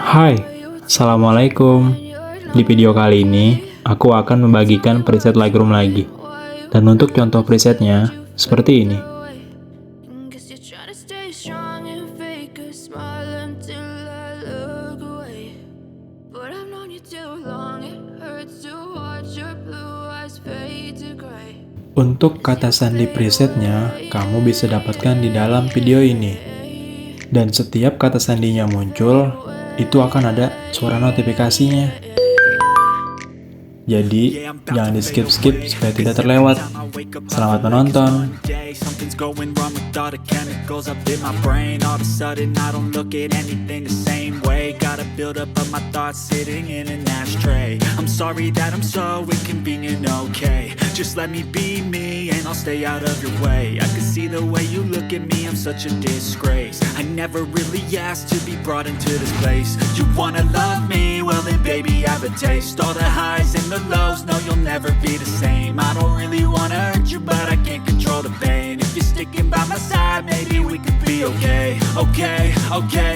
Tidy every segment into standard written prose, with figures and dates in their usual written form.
Hai, Assalamualaikum. Di video kali ini, aku akan membagikan preset Lightroom lagi. Dan untuk contoh presetnya, seperti ini. Untuk kata sandi presetnya, kamu bisa dapatkan di dalam video ini. Dan setiap kata sandinya muncul, itu akan ada suara notifikasinya. Jadi, jangan di skip-skip supaya tidak terlewat. Selamat menonton. Something's going wrong with all the chemicals up in my brain. All of a sudden I don't look at anything the same way. Got a build up of my thoughts sitting in an ashtray. I'm sorry that I'm so inconvenient, okay. Just let me be me and I'll stay out of your way. I can see the way you look at me, I'm such a disgrace. I never really asked to be brought into this place. You wanna love me? Well then baby I have a taste. All the highs and the lows, no you'll never be the same. I don't really wanna hurt you but I can't control the pain. If you're sticking by my side, maybe we could be okay. Okay,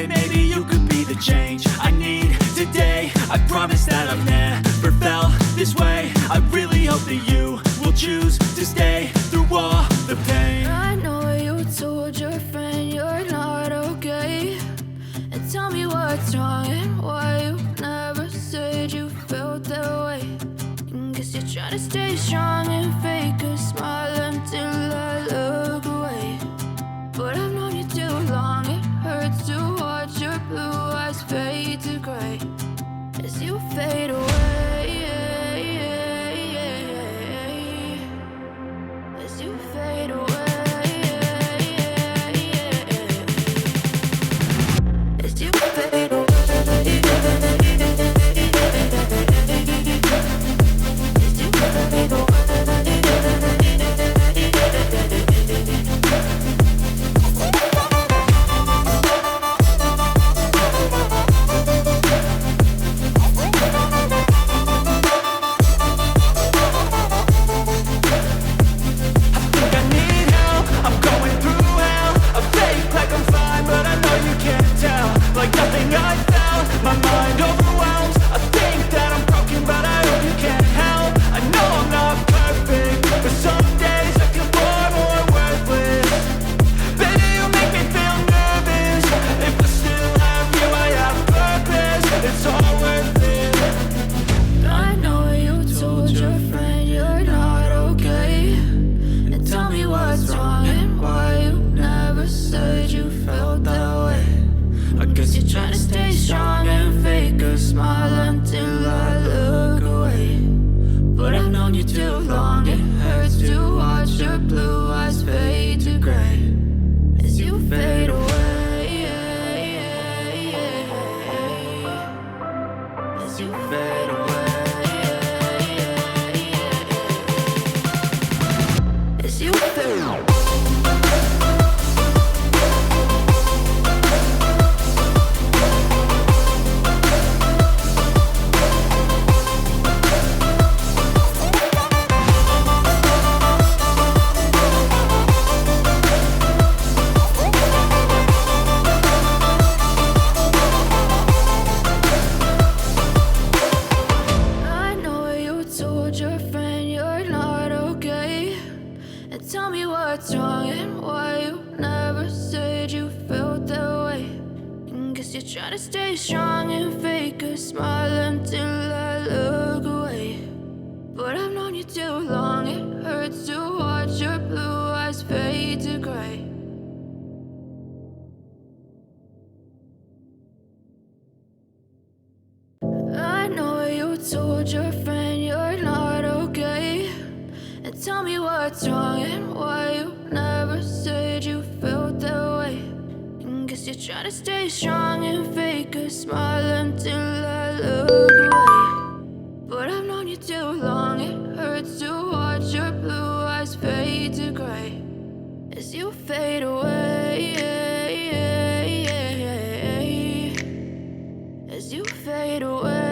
maybe you could be the change I need today. I promise that I've never felt this way. I really hope that you will choose to stay through all the pain. I know you told your friend you're not okay, and tell me what's wrong and why you never said you felt that way. Guess you're trying to stay strong and fake a smile until I look away. But I've known you too long, it hurts to watch your blue eyes fade to gray as you fade away. As you fade away. As you fade away. Trying to stay strong and fake a smile until I look away. But I've known you too long, it hurts to watch your blue eyes fade to gray as you fade away. As you fade away. As you fade away. Tell me what's wrong and why you never said you felt that way. Guess you're trying to stay strong and fake a smile until I look away. But I've known you too long, it hurts to watch your blue eyes fade to gray. I know you told your friend you're not okay, and tell me what's wrong and why you never said you felt that way. Guess you're trying to stay strong and fake a smile until I look away. But I've known you too long, it hurts to watch your blue eyes fade to gray as you fade away. As you fade away.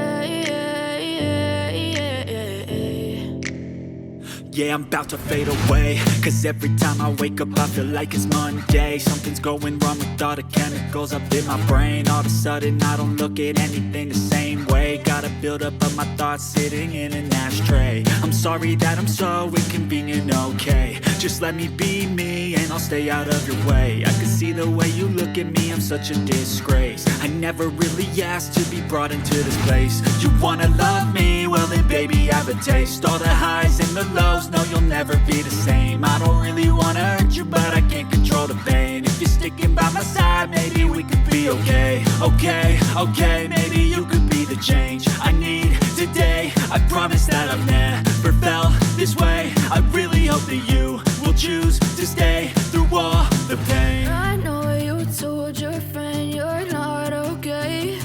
Yeah, I'm about to fade away. Cause every time I wake up I feel like it's Monday. Something's going wrong with all the chemicals up in my brain. All of a sudden I don't look at anything the same way. Gotta build up of my thoughts sitting in an ashtray. I'm sorry that I'm so inconvenient, okay. Just let me be me and I'll stay out of your way. I can see the way you look at me, I'm such a disgrace. I never really asked to be brought into this place. You wanna love me? Well then baby have a taste. All the highs and the lows, no you'll never be the same. I don't really wanna hurt you but I can't control the pain. If you're sticking by my side maybe we could be okay. Okay, maybe you could be the change I need today. I promise that I've never felt this way. I really hope that you will choose to stay through all the pain. I know you told your friend you're not okay,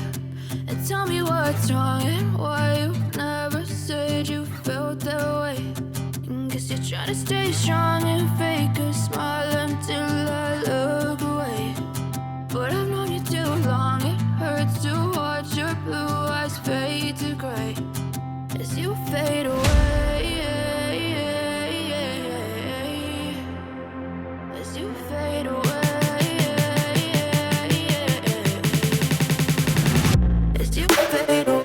and tell me what's wrong and why you never said you felt that way. Guess you're trying to stay strong and fake a smile until I look away. But I've known you too long, it hurts to watch your blue eyes fade to gray as you fade away. As you fade away. As you fade away.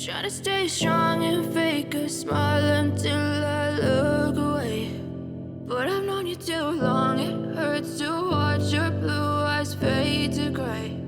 Try to stay strong and fake a smile until I look away. But I've known you too long, it hurts to watch your blue eyes fade to gray